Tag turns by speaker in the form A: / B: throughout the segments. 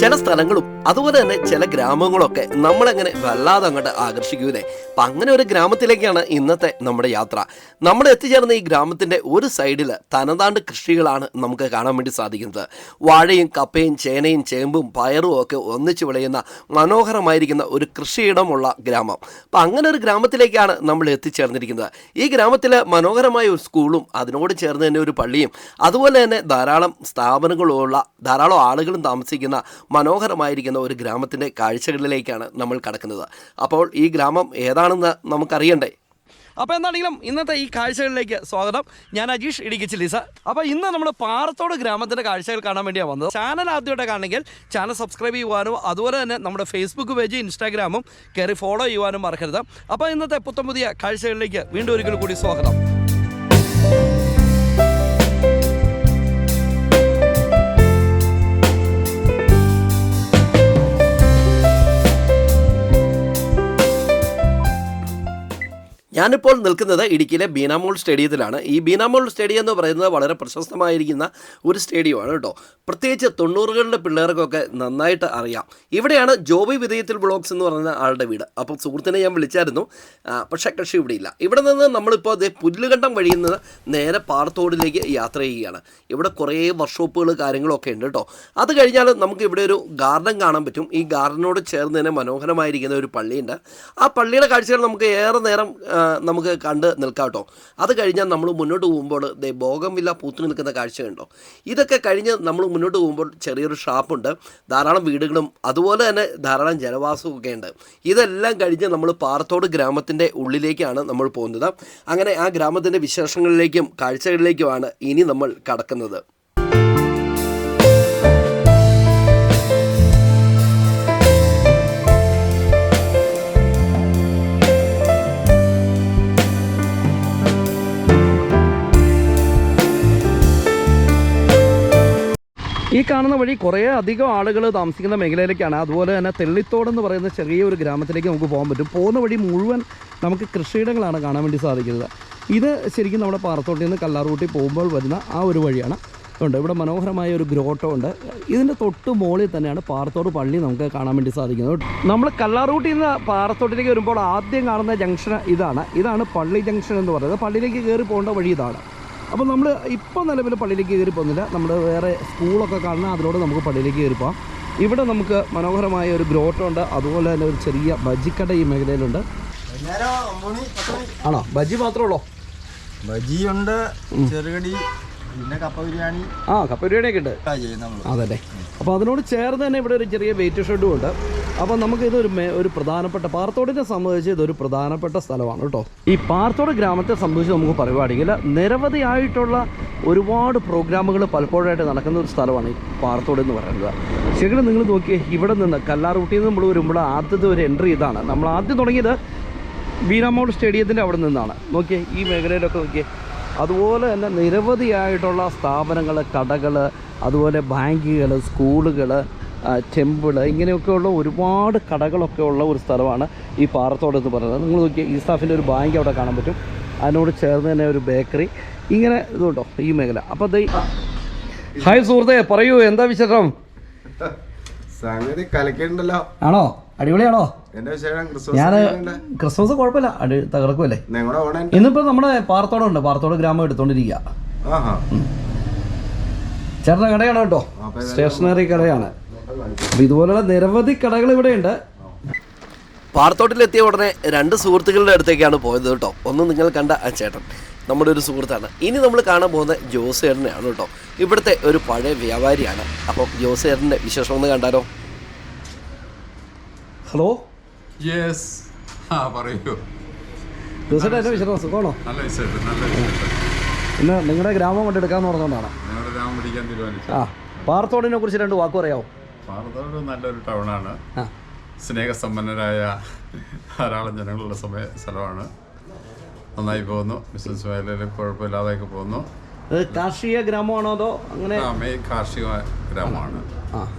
A: ചില സ്ഥലങ്ങളും അതുപോലെ തന്നെ ചില ഗ്രാമങ്ങളൊക്കെ നമ്മളെങ്ങനെ വല്ലാതെ അങ്ങോട്ട് ആകർഷിക്കൂലേ. അപ്പം അങ്ങനെ ഒരു ഗ്രാമത്തിലേക്കാണ് ഇന്നത്തെ നമ്മുടെ യാത്ര. നമ്മൾ എത്തിച്ചേർന്ന ഈ ഗ്രാമത്തിൻ്റെ ഒരു സൈഡിൽ തനതാണ്ട് കൃഷികളാണ് നമുക്ക് കാണാൻ വേണ്ടി സാധിക്കുന്നത്. വാഴയും കപ്പയും ചേനയും ചേമ്പും പയറും ഒക്കെ ഒന്നിച്ച് വിളയുന്ന മനോഹരമായിരിക്കുന്ന ഒരു കൃഷിയിടമുള്ള ഗ്രാമം. അപ്പം അങ്ങനെ ഒരു ഗ്രാമത്തിലേക്കാണ് നമ്മൾ എത്തിച്ചേർന്നിരിക്കുന്നത്. ഈ ഗ്രാമത്തിൽ മനോഹരമായ ഒരു സ്കൂളും അതിനോട് ചേർന്ന് തന്നെ ഒരു പള്ളിയും അതുപോലെ തന്നെ ധാരാളം സ്ഥാപനങ്ങളുള്ള ധാരാളം ആളുകളും താമസിക്കുന്ന മനോഹരമായിരിക്കുന്ന ഒരു ഗ്രാമത്തിൻ്റെ കാഴ്ചകളിലേക്കാണ് നമ്മൾ കടക്കുന്നത്. അപ്പോൾ ഈ ഗ്രാമം ഏതാണെന്ന് നമുക്കറിയണ്ടേ. അപ്പോൾ എന്താണെങ്കിലും ഇന്നത്തെ ഈ കാഴ്ചകളിലേക്ക് സ്വാഗതം. ഞാൻ അജീഷ് ഇടുക്കിച്ചിലീസ. അപ്പോൾ ഇന്ന് നമ്മൾ പാറത്തോട് ഗ്രാമത്തിൻ്റെ കാഴ്ചകൾ കാണാൻ വേണ്ടിയാണ് വന്നത്. ചാനൽ ആദ്യമായിട്ട് കാണണമെങ്കിൽ ചാനൽ സബ്സ്ക്രൈബ് ചെയ്യുവാനും അതുപോലെ തന്നെ നമ്മുടെ ഫേസ്ബുക്ക് പേജ് ഇൻസ്റ്റാഗ്രാമും കയറി ഫോളോ ചെയ്യുവാനും മറക്കരുത്. അപ്പോൾ ഇന്നത്തെ പുതിയ കാഴ്ചകളിലേക്ക് വീണ്ടും ഒരിക്കൽ കൂടി സ്വാഗതം. ഞാനിപ്പോൾ നിൽക്കുന്നത് ഇടുക്കിയിലെ ബീനാമോൾ സ്റ്റേഡിയത്തിലാണ്. ഈ ബീനാമോൾ സ്റ്റേഡിയം എന്ന് പറയുന്നത് വളരെ പ്രശസ്തമായിരിക്കുന്ന ഒരു സ്റ്റേഡിയമാണ് കേട്ടോ. പ്രത്യേകിച്ച് 90കളുടെ പിള്ളേർക്കൊക്കെ നന്നായിട്ട് അറിയാം. ഇവിടെയാണ് ജോബി വിധേയത്തിൽ ബ്ലോഗ്സ് എന്ന് പറയുന്ന ആളുടെ വീട്. അപ്പോൾ സുഹൃത്തിനെ ഞാൻ വിളിച്ചായിരുന്നു, പക്ഷേ കക്ഷി ഇവിടെ ഇല്ല. ഇവിടെ നിന്ന് നമ്മളിപ്പോൾ അതേ പുല്ലുകണ്ടം വഴിയിൽ നിന്ന് നേരെ പാറത്തോടിലേക്ക് യാത്ര ചെയ്യുകയാണ്. ഇവിടെ കുറേ വർക്ക്ഷോപ്പുകൾ കാര്യങ്ങളൊക്കെ ഉണ്ട് കേട്ടോ. അത് കഴിഞ്ഞാൽ നമുക്ക് ഇവിടെ ഒരു ഗാർഡൻ കാണാൻ പറ്റും. ഈ ഗാർഡനോട് ചേർന്ന് തന്നെ മനോഹരമായിരിക്കുന്ന ഒരു പള്ളിയുണ്ട്. ആ പള്ളിയുടെ കാഴ്ചകൾ നമുക്ക് ഏറെ നേരം നമുക്ക് കണ്ട് നിൽക്കാം കേട്ടോ. അത് കഴിഞ്ഞാൽ നമ്മൾ മുന്നോട്ട് പോകുമ്പോൾ ബോഗൻവില്ല പൂത്തു നിൽക്കുന്ന കാഴ്ച കണ്ടോ. ഇതൊക്കെ കഴിഞ്ഞ് നമ്മൾ മുന്നോട്ട് പോകുമ്പോൾ ചെറിയൊരു ഷാപ്പുണ്ട്, ധാരാളം വീടുകളും അതുപോലെ തന്നെ ധാരാളം ജനവാസവും ഒക്കെ ഉണ്ട്. ഇതെല്ലാം കഴിഞ്ഞ് നമ്മൾ പാറത്തോട് ഗ്രാമത്തിൻ്റെ ഉള്ളിലേക്കാണ് നമ്മൾ പോകുന്നത്. അങ്ങനെ ആ ഗ്രാമത്തിൻ്റെ വിശേഷങ്ങളിലേക്കും കാഴ്ചകളിലേക്കുമാണ് ഇനി നമ്മൾ കടക്കുന്നത്. ഈ കാണുന്ന വഴി കുറേ അധികം ആളുകൾ താമസിക്കുന്ന മേഖലയിലേക്കാണ്. അതുപോലെ തന്നെ തെള്ളിത്തോടെന്ന് പറയുന്ന ചെറിയൊരു ഗ്രാമത്തിലേക്ക് നമുക്ക് പോകാൻ പറ്റും. പോകുന്ന വഴി മുഴുവൻ നമുക്ക് കൃഷിയിടങ്ങളാണ് കാണാൻ വേണ്ടി സാധിക്കുന്നത്. ഇത് ശരിക്കും നമ്മുടെ പാറത്തോട്ടിൽ നിന്ന് കല്ലാർകൂട്ടി പോകുമ്പോൾ വരുന്ന ആ ഒരു വഴിയാണ്. ഉണ്ട് ഇവിടെ മനോഹരമായ ഒരു ഗ്രോട്ടോ ഉണ്ട്. ഇതിൻ്റെ തൊട്ട് മുകളിൽ തന്നെയാണ് പാറത്തോട് പള്ളി നമുക്ക് കാണാൻ വേണ്ടി സാധിക്കുന്നത്. നമ്മൾ കല്ലാർകൂട്ടിൽ നിന്ന് പാറത്തോട്ടിലേക്ക് വരുമ്പോൾ ആദ്യം കാണുന്ന ജംഗ്ഷൻ ഇതാണ് പള്ളി ജംഗ്ഷൻ എന്ന് പറയുന്നത്. പള്ളിയിലേക്ക് കയറി പോകേണ്ട വഴി ഇതാണ്. അപ്പോൾ നമ്മൾ ഇപ്പോൾ നിലവിൽ പള്ളിയിലേക്ക് കയറി പോകുന്നില്ല. നമ്മൾ വേറെ സ്കൂളൊക്കെ കാണുന്ന അതിലൂടെ നമുക്ക് പള്ളിയിലേക്ക് കയറി പോകാം. ഇവിടെ നമുക്ക് മനോഹരമായ ഒരു ഗ്രോട്ടോ ഉണ്ട്. അതുപോലെ തന്നെ ഒരു ചെറിയ ബജിക്കട ഈ മേഖലയിലുണ്ട്. ആണോ? ബജി മാത്രമേ ഉള്ളൂ?
B: ബജിയുണ്ട്, ചെറുകടി, പിന്നെ കപ്പ ബിരിയാണി.
A: കപ്പ ബിരിയാണിയൊക്കെ ഉണ്ട്. അതല്ലേ. അപ്പോൾ അതിനോട് ചേർന്ന് തന്നെ ഇവിടെ ഒരു ചെറിയ വെയിറ്റ് ഷെഡും ഉണ്ട്. അപ്പോൾ നമുക്കിതൊരു ഒരു പ്രധാനപ്പെട്ട പാറത്തോടിനെ സംബന്ധിച്ച് ഇതൊരു പ്രധാനപ്പെട്ട സ്ഥലമാണ് കേട്ടോ. ഈ പാറത്തോട് ഗ്രാമത്തെ സംബന്ധിച്ച് നമുക്ക് പറയുവാണെങ്കിൽ നിരവധിയായിട്ടുള്ള ഒരുപാട് പ്രോഗ്രാമുകൾ പലപ്പോഴായിട്ട് നടക്കുന്ന ഒരു സ്ഥലമാണ് ഈ പാറത്തോട് എന്ന് പറയുന്നത്. ശരിക്കും നിങ്ങൾ നോക്കിയേ, ഇവിടെ നിന്ന് കല്ലാർകുട്ടിയിൽ നിന്ന് നമ്മൾ വരുമ്പോൾ ആദ്യത്തെ ഒരു എൻട്രി ഇതാണ്. നമ്മൾ ആദ്യം തുടങ്ങിയത് ബീനാമോൾ സ്റ്റേഡിയത്തിൻ്റെ അവിടെ നിന്നാണ്. നോക്കിയേ ഈ മേഖലയിലൊക്കെ നോക്കിയേ. അതുപോലെ തന്നെ നിരവധിയായിട്ടുള്ള സ്ഥാപനങ്ങൾ, കടകൾ, അതുപോലെ ബാങ്കുകൾ, സ്കൂളുകൾ, ടെമ്പിൾ, ഇങ്ങനെയൊക്കെയുള്ള ഒരുപാട് കടകളൊക്കെ ഉള്ള ഒരു സ്ഥലമാണ് ഈ പാറത്തോട് എന്ന് പറയുന്നത്. നിങ്ങൾ നോക്കിയാൽ ഈസ്റ്റാഫിൻ്റെ ഒരു ബാങ്ക് അവിടെ കാണാൻ പറ്റും. അതിനോട് ചേർന്ന് തന്നെ ഒരു ബേക്കറി, ഇങ്ങനെ ഇതുണ്ടോ ഈ മേഖല. അപ്പോൾ ഹായ് സുഹൃത്തേ, പറയൂ എന്താ വിശേഷം?
B: സംഗതി കലക്കുണ്ടല്ലോ.
A: ആണോ? അടിപൊളിയാണോ? ഞാൻ ക്രിസ്മസ് കുഴപ്പമില്ല, തകർക്കുമല്ലേ. ഇന്നിപ്പോൾ നമ്മുടെ പാറത്തോടുണ്ട്, പാറത്തോട് ഗ്രാമം എടുത്തോണ്ടിരിക്കുക. ചേട്ടൻ്റെ കടയാണ് കേട്ടോ, സ്റ്റേഷനറി കടയാണ്. അപ്പോൾ ഇതുപോലുള്ള നിരവധി കടകൾ ഇവിടെയുണ്ട്. പാറത്തോട്ടിലെത്തിയ ഉടനെ രണ്ട് സുഹൃത്തുക്കളുടെ അടുത്തേക്കാണ് പോയത് കേട്ടോ. ഒന്ന് നിങ്ങൾ കണ്ട ആ ചേട്ടൻ നമ്മുടെ ഒരു സുഹൃത്താണ്. ഇനി നമ്മൾ കാണാൻ പോകുന്ന ജോസേട്ടനെയാണ് കേട്ടോ. ഇവിടുത്തെ ഒരു പഴയ വ്യാപാരിയാണ്. അപ്പോൾ ജോസേട്ടൻ്റെ വിശേഷം ഒന്ന് കണ്ടാലോ? ഹലോ.
C: യെസ്, പറയൂ.
A: ജോസേട്ടൻ എൻ്റെ വിശേഷം സുഖമാണോ?
C: നല്ല വിശേഷം, നല്ല വിശേഷം.
A: പിന്നെ നിങ്ങളുടെ ഗ്രാമം കൊണ്ടെടുക്കാമെന്ന് പറഞ്ഞുകൊണ്ടാണ്.
C: നിങ്ങളുടെ ഗ്രാമം പിടിക്കാൻ തീരുമാനിച്ചു.
A: പാറത്തോടിനെ കുറിച്ച് രണ്ട് വാക്ക് പറയാമോ?
C: പാറത്തോട് നല്ലൊരു ടൗണാണ്. സ്നേഹസമ്പന്നരായ ധാരാളം ജനങ്ങളുള്ള സ്ഥലമാണ്. നന്നായി പോകുന്നു. ബിസിനസ് മേഖലയിൽ കുഴപ്പമില്ലാതെയൊക്കെ പോകുന്നു.
A: കാർഷിക ഗ്രാമമാണോ അതോ അങ്ങനെ?
C: കാർഷിക ഗ്രാമമാണ്.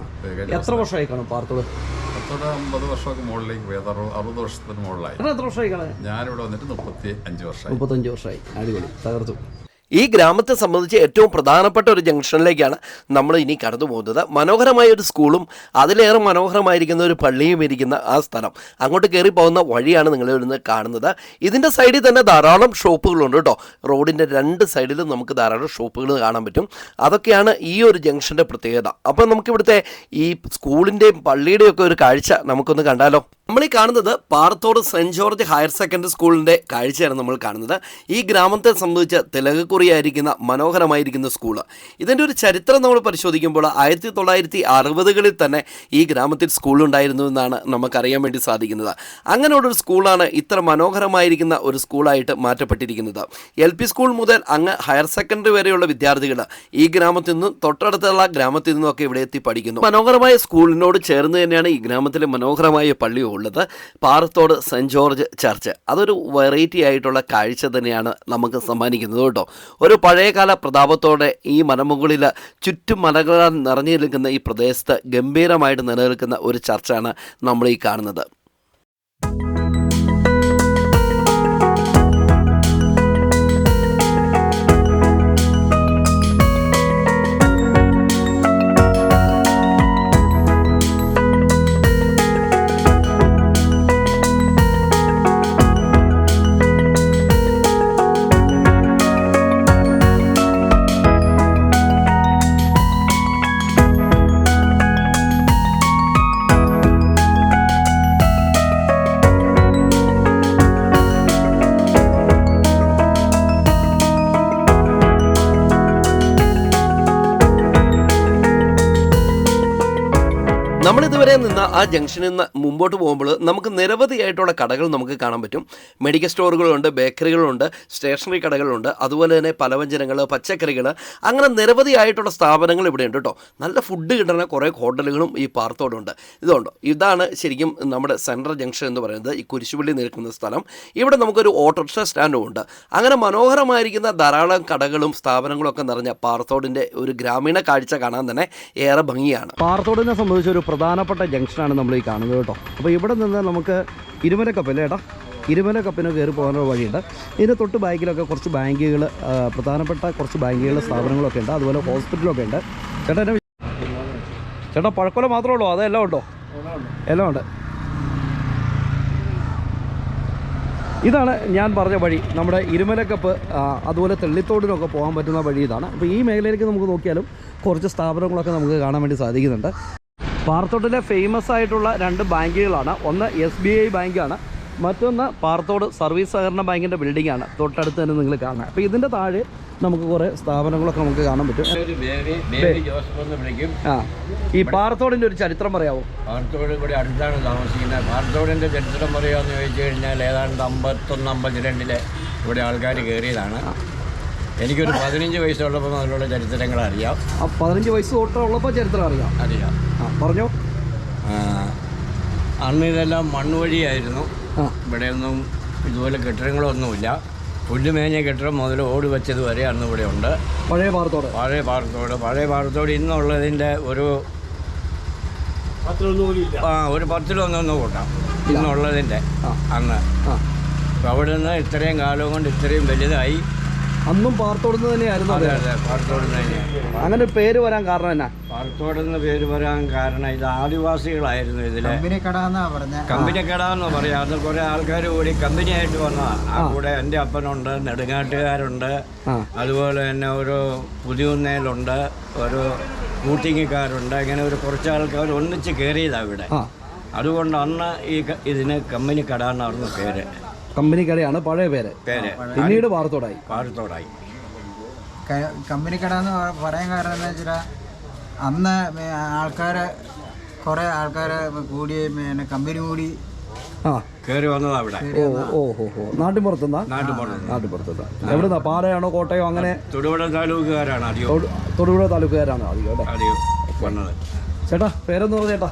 A: എത്ര വർഷമായി കാണും പാറത്തോട്?
C: പാറത്തോട് 50 വർഷമൊക്കെ മുകളിലേക്ക് പോയി. 60 വർഷത്തിന് മുകളിലായി.
A: എത്ര വർഷമായി കാണാൻ?
C: ഞാനിവിടെ വന്നിട്ട് 35 വർഷമായി.
A: 35 വർഷമായി. അടിപൊളി, തകർത്തു. ഈ ഗ്രാമത്തെ സംബന്ധിച്ച് ഏറ്റവും പ്രധാനപ്പെട്ട ഒരു ജംഗ്ഷനിലേക്കാണ് നമ്മൾ ഇനി കടന്നു പോകുന്നത്. മനോഹരമായ ഒരു സ്കൂളും അതിലേറെ മനോഹരമായിരിക്കുന്ന ഒരു പള്ളിയും ഇരിക്കുന്ന ആ സ്ഥലം. അങ്ങോട്ട് കയറി പോകുന്ന വഴിയാണ് നിങ്ങൾ ഇവിടുന്ന് കാണുന്നത്. ഇതിൻ്റെ സൈഡിൽ തന്നെ ധാരാളം ഷോപ്പുകളുണ്ട് കേട്ടോ. റോഡിൻ്റെ രണ്ട് സൈഡിലും നമുക്ക് ധാരാളം ഷോപ്പുകൾ കാണാൻ പറ്റും. അതൊക്കെയാണ് ഈ ഒരു ജംഗ്ഷൻ്റെ പ്രത്യേകത. അപ്പം നമുക്കിവിടുത്തെ ഈ സ്കൂളിൻ്റെയും പള്ളിയുടെയും ഒക്കെ ഒരു കാഴ്ച നമുക്കൊന്ന് കണ്ടാലോ. നമ്മൾ ഈ കാണുന്നത് Parathode saint George higher secondary സ്കൂളിൻ്റെ കാഴ്ചയാണ് നമ്മൾ കാണുന്നത്. ഈ ഗ്രാമത്തെ സംബന്ധിച്ച് തിലകക്കുറിയായിരിക്കുന്ന മനോഹരമായിരിക്കുന്ന സ്കൂള്. ഇതിൻ്റെ ഒരു ചരിത്രം നമ്മൾ പരിശോധിക്കുമ്പോൾ 1960കളിൽ തന്നെ ഈ ഗ്രാമത്തിൽ സ്കൂളുണ്ടായിരുന്നു എന്നാണ് നമുക്കറിയാൻ വേണ്ടി സാധിക്കുന്നത്. അങ്ങനെയുള്ളൊരു സ്കൂളാണ് ഇത്ര മനോഹരമായിരിക്കുന്ന ഒരു സ്കൂളായിട്ട് മാറ്റപ്പെട്ടിരിക്കുന്നത്. LP സ്കൂൾ മുതൽ അങ്ങ് ഹയർ സെക്കൻഡറി വരെയുള്ള വിദ്യാർത്ഥികൾ ഈ ഗ്രാമത്തിൽ നിന്നും തൊട്ടടുത്തുള്ള ഗ്രാമത്തിൽ നിന്നൊക്കെ ഇവിടെ എത്തി പഠിക്കുന്നു. മനോഹരമായ സ്കൂളിനോട് ചേർന്ന് തന്നെയാണ് ഈ ഗ്രാമത്തിലെ മനോഹരമായ പള്ളി ഉള്ളത്. Parathode saint George church. അതൊരു വെറൈറ്റി ആയിട്ടുള്ള കാഴ്ച തന്നെയാണ് നമുക്ക് സമ്മാനിക്കുന്നത് കേട്ടോ. ഒരു പഴയകാല പ്രതാപത്തോടെ ഈ മലമുകളിൽ ചുറ്റും മലകളാൽ നിറഞ്ഞു നിൽക്കുന്ന ഈ പ്രദേശത്ത് ഗംഭീരമായിട്ട് നിലനിൽക്കുന്ന ഒരു ചർച്ചാണ് നമ്മൾ ഈ കാണുന്നത്. നമ്മളിതുവരെ നിന്ന് ആ ജംഗ്ഷനിൽ നിന്ന് മുമ്പോട്ട് പോകുമ്പോൾ നമുക്ക് നിരവധിയായിട്ടുള്ള കടകൾ നമുക്ക് കാണാൻ പറ്റും. മെഡിക്കൽ സ്റ്റോറുകളുണ്ട്, ബേക്കറികളുണ്ട്, സ്റ്റേഷനറി കടകളുണ്ട്, അതുപോലെ തന്നെ പലവ്യഞ്ജനങ്ങൾ, പച്ചക്കറികൾ, അങ്ങനെ നിരവധിയായിട്ടുള്ള സ്ഥാപനങ്ങൾ ഇവിടെ ഉണ്ട് കേട്ടോ. നല്ല ഫുഡ് കിട്ടുന്ന കുറേ ഹോട്ടലുകളും ഈ പാറത്തോടുണ്ട്. ഇതാണ് ശരിക്കും നമ്മുടെ സെൻട്രൽ ജംഗ്ഷൻ എന്ന് പറയുന്നത്, ഈ കുരിശുപള്ളി നിൽക്കുന്ന സ്ഥലം. ഇവിടെ നമുക്കൊരു ഓട്ടോറിക്ഷ സ്റ്റാൻഡും ഉണ്ട്. അങ്ങനെ മനോഹരമായിരിക്കുന്ന ധാരാളം കടകളും സ്ഥാപനങ്ങളും ഒക്കെ നിറഞ്ഞ പാറത്തോടിൻ്റെ ഒരു ഗ്രാമീണ കാഴ്ച കാണാൻ തന്നെ ഏറെ ഭംഗിയാണ്. പാറത്തോടിനെ സംബന്ധിച്ച് ഒരു പ്രധാനപ്പെട്ട ജംഗ്ഷനാണ് നമ്മൾ ഈ കാണുന്നത് കേട്ടോ. അപ്പോൾ ഇവിടെ നിന്ന് നമുക്ക് ഇരുമലക്കപ്പല്ലേ ഏട്ടാ, ഇരുമലക്കപ്പിന് കയറി പോകാനുള്ള വഴിയുണ്ട്. ഇതിന് തൊട്ട് ബാക്കിലൊക്കെ കുറച്ച് ബാങ്കുകൾ, പ്രധാനപ്പെട്ട കുറച്ച് ബാങ്കുകൾ, സ്ഥാപനങ്ങളൊക്കെ ഉണ്ട്. അതുപോലെ ഹോസ്പിറ്റലൊക്കെ ഉണ്ട്. ചേട്ടാ പഴക്കൊല മാത്രമേ ഉള്ളൂ, അതെല്ലാം ഉണ്ടോ? എല്ലാം ഉണ്ട്. ഇതാണ് ഞാൻ പറഞ്ഞ വഴി, നമ്മുടെ ഇരുമലക്കപ്പ് അതുപോലെ തെള്ളിത്തോടിനൊക്കെ പോകാൻ പറ്റുന്ന വഴി ഇതാണ്. അപ്പോൾ ഈ മേഖലയിലേക്ക് നമുക്ക് നോക്കിയാലും കുറച്ച് സ്ഥാപനങ്ങളൊക്കെ നമുക്ക് കാണാൻ വേണ്ടി സാധിക്കുന്നുണ്ട്. പാറത്തോട്ടിലെ ഫേമസ് ആയിട്ടുള്ള രണ്ട് ബാങ്കുകളാണ്. ഒന്ന് SBI ബാങ്കാണ്, മറ്റൊന്ന് പാറത്തോട് സർവീസ് സഹകരണ ബാങ്കിൻ്റെ ബിൽഡിംഗാണ്. തൊട്ടടുത്ത് തന്നെ നിങ്ങൾ കാണാം. അപ്പോൾ ഇതിൻ്റെ താഴെ നമുക്ക് കുറേ സ്ഥാപനങ്ങളൊക്കെ നമുക്ക് കാണാൻ പറ്റും. ഈ പാറത്തോടിൻ്റെ ഒരു ചരിത്രം പറയാമോ?
D: പാറത്തോട് ഇവിടെ അടുത്താണ് താമസിക്കുന്നത്. പാറത്തോടിൻ്റെ ചരിത്രം പറയാമെന്ന് ചോദിച്ചു കഴിഞ്ഞാൽ ഏതാണ്ട് 51-52 ഇവിടെ ആൾക്കാർ കയറിയതാണ്. എനിക്കൊരു 15 വയസ്സുള്ളപ്പോൾ അതിലുള്ള ചരിത്രങ്ങൾ അറിയാം.
A: 15 വയസ്സ് തൊട്ടുള്ളപ്പോൾ ചരിത്രം അറിയാം. പറഞ്ഞോ.
D: അന്ന് ഇതെല്ലാം മണ്ണ് വഴിയായിരുന്നു. ഇവിടെയൊന്നും ഇതുപോലെ കെട്ടിടങ്ങളൊന്നുമില്ല. പുല്ലുമേഞ്ഞ കെട്ടിടം മുതൽ ഓട് വെച്ചത് വരെ അന്ന് ഇവിടെ ഉണ്ട്.
A: പഴയ പാറത്തോട്.
D: പഴയ പാറത്തോട് ഇന്നുള്ളതിൻ്റെ ഒരു 10-11 കൂട്ടാം ഇന്നുള്ളതിൻ്റെ അന്ന്. അപ്പോൾ അവിടെ നിന്ന് ഇത്രയും കാലം കൊണ്ട് ഇത്രയും വലുതായി.
A: അന്നും പാറത്തോടുന്ന് തന്നെയായിരുന്നു.
D: അതെ, പാറത്തോട് തന്നെയാണ്.
A: അങ്ങനെ പേര് വരാൻ കാരണം എന്നാ?
D: പാറത്തോടെന്ന് പേര് വരാൻ കാരണം ഇത് ആദിവാസികളായിരുന്നു. ഇതിലെ കമ്പനിക്കട എന്ന് പറയാം. അത് കുറേ ആൾക്കാർ കൂടി കമ്പനിയായിട്ട് വന്നതാണ്. ആ കൂടെ എൻ്റെ അപ്പനുണ്ട്, നെടുങ്ങാട്ടുകാരുണ്ട്, അതുപോലെ തന്നെ ഒരു പുതിയുന്നേലുണ്ട്, ഒരു കൂട്ടിങ്ങിക്കാരുണ്ട്. അങ്ങനെ ഒരു കുറച്ച് ആൾക്കാർ ഒന്നിച്ച് കയറിയതാണ് ഇവിടെ. അതുകൊണ്ട് അന്ന് ഇതിന് കമ്പനിക്കട എന്നായിരുന്നു പേര്.
A: കമ്പനിക്കടയാണ് പഴയ പേര്. പിന്നീട് പാറത്തോടായി.
B: കമ്പനിക്കട എന്ന് പറയാൻ കാരണം എന്താ വെച്ചാൽ അന്ന് കുറേ ആൾക്കാരെ കൂടി കമ്പനി കൂടി
D: കയറി വന്നതാ ഇവിടെ.
A: നാട്ടിൻപുറത്തുനിന്നാ? എവിടുന്നാ? പാറയാണോ കോട്ടയോ? അങ്ങനെ
D: തൊടുപുഴ താലൂക്കുകാരാണ് അധികം.
A: തൊടുപുഴ താലൂക്കുകാരാണ് അധികം
D: വന്നത്.
A: ചേട്ടാ പേരെന്ന് പറഞ്ഞ ചേട്ടാ?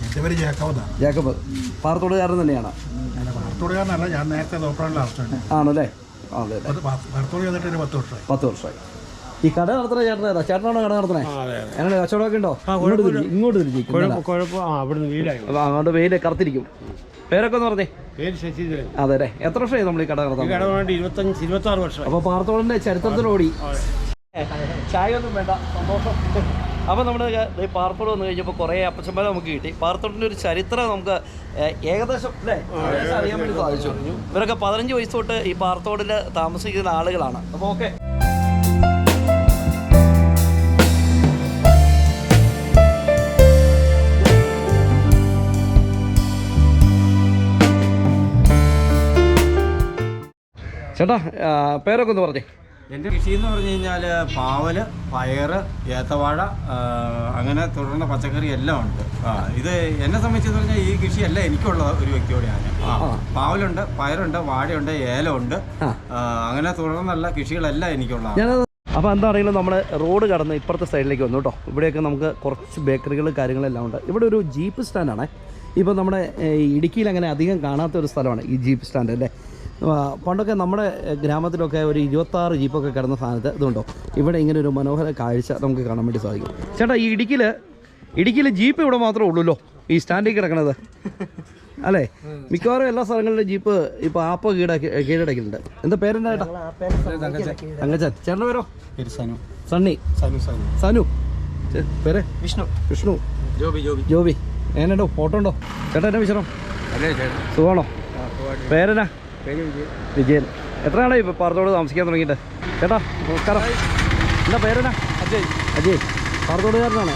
E: എൻ്റെ പേര്
A: ജേക്കബ്. പാറത്തോടുകാരൻ തന്നെയാണ്?
E: പാറത്തോടുകാരനല്ല, ഞാൻ നേരത്തെ തോപ്രാനിലെ അവസ്ഥയാണ്.
A: ആണല്ലേ? അതെ.
E: പാറത്തോട് ചെയ്തിട്ട് 10 വർഷമായി.
A: ഈ കട നടത്തുന്ന ചേട്ടനാ? ചേട്ടനാണോ കട നടത്തണേ? എങ്ങനെ കച്ചവടമൊക്കെ ഉണ്ടോ? ഇങ്ങോട്ട് തിരിച്ചിരിക്കും. അങ്ങോട്ട് വെയില് കറുത്തിരിക്കും. പേരൊക്കെ ഒന്ന് പറഞ്ഞേ. അതെ അല്ലേ. എത്ര വർഷമായി നമ്മൾ ഈ കട നടത്താൻ?
E: 25-26 വർഷം.
A: അപ്പൊ പാറത്തോടിന്റെ ചരിത്രത്തിലോടി. ചായ ഒന്നും വേണ്ട, സന്തോഷം. അപ്പോൾ നമ്മൾ പാറത്തോട് വന്നു കഴിഞ്ഞപ്പോൾ കുറേ അപ്പച്ചന്മാരെ നമുക്ക് കിട്ടി. പാറത്തോടിൻ്റെ ഒരു ചരിത്രം നമുക്ക് ഏകദേശം അല്ലേ അറിയാൻ വേണ്ടി സാധിച്ചു. ഇവരൊക്കെ 15 വയസ്സ് തൊട്ട് ഈ പാറത്തോടിൽ താമസിക്കുന്ന ആളുകളാണ്. അപ്പോൾ ഓക്കെ. ചേട്ടാ പേരൊക്കെ ഒന്ന് പറഞ്ഞേ.
F: എൻ്റെ കൃഷി എന്ന് പറഞ്ഞു കഴിഞ്ഞാൽ പാവല്, പയറ്, ഏത്തവാഴ, അങ്ങനെ തുടർന്ന പച്ചക്കറി എല്ലാം ഉണ്ട്. ഇത് എന്നെ സംബന്ധിച്ചെന്ന് പറഞ്ഞാൽ ഈ കൃഷിയല്ല എനിക്കുള്ള ഒരു വ്യക്തിയോടെ ഞാൻ. പാവലുണ്ട്, പയറുണ്ട്, വാഴയുണ്ട്, ഏലമുണ്ട്, അങ്ങനെ തുടർന്നുള്ള കൃഷികളെല്ലാം എനിക്കുള്ളതാണ്.
A: അപ്പോൾ എന്താണെങ്കിലും നമ്മൾ റോഡ് കടന്ന് ഇപ്പുറത്തെ സൈഡിലേക്ക് വന്നു കേട്ടോ. ഇവിടെയൊക്കെ നമുക്ക് കുറച്ച് ബേക്കറികൾ കാര്യങ്ങളെല്ലാം ഉണ്ട്. ഇവിടെ ഒരു ജീപ്പ് സ്റ്റാൻഡാണ്. ഇപ്പോൾ നമ്മുടെ ഇടുക്കിയിൽ അങ്ങനെ അധികം കാണാത്ത ഒരു സ്ഥലമാണ് ഈ ജീപ്പ് സ്റ്റാൻഡ് അല്ലേ. പണ്ടൊക്കെ നമ്മുടെ ഗ്രാമത്തിലൊക്കെ ഒരു 26 ജീപ്പൊക്കെ കിടന്ന സ്ഥാനത്ത് ഇതുണ്ടോ ഇവിടെ ഇങ്ങനെ ഒരു മനോഹര കാഴ്ച നമുക്ക് കാണാൻ വേണ്ടി സാധിക്കും. ചേട്ടാ ഈ ഇടുക്കിയിൽ ജീപ്പ് ഇവിടെ മാത്രമേ ഉള്ളൂല്ലോ ഈ സ്റ്റാൻഡിൽ കിടക്കണത് അല്ലേ? മിക്കവാറും എല്ലാ സ്ഥലങ്ങളിലും ജീപ്പ് ഇപ്പോൾ ആപ്പ് കീഴടക്കിയിട്ടുണ്ട്. എന്താ പേരെന്താ ചേട്ടാ? തങ്കച്ചൻ. ചേട്ടൻ്റെ പേരോ? സണ്ണി. സനു. പേര്? വിഷ്ണു. ജോബി. എങ്ങനെയുണ്ടോ? ഫോട്ടോ ഉണ്ടോ? ചേട്ടാ എന്നെ വിശണം സുഖമാണോ? പേരെന്നാ? വിജയൻ. എത്ര നാളായി ഇപ്പോൾ പാറത്തോട് താമസിക്കാൻ തുടങ്ങിയിട്ട്? ചേട്ടാ നമസ്കാരം. എന്താ പേരെന്നാ? അജയ്. പാറത്തോടുകാരനാണ്.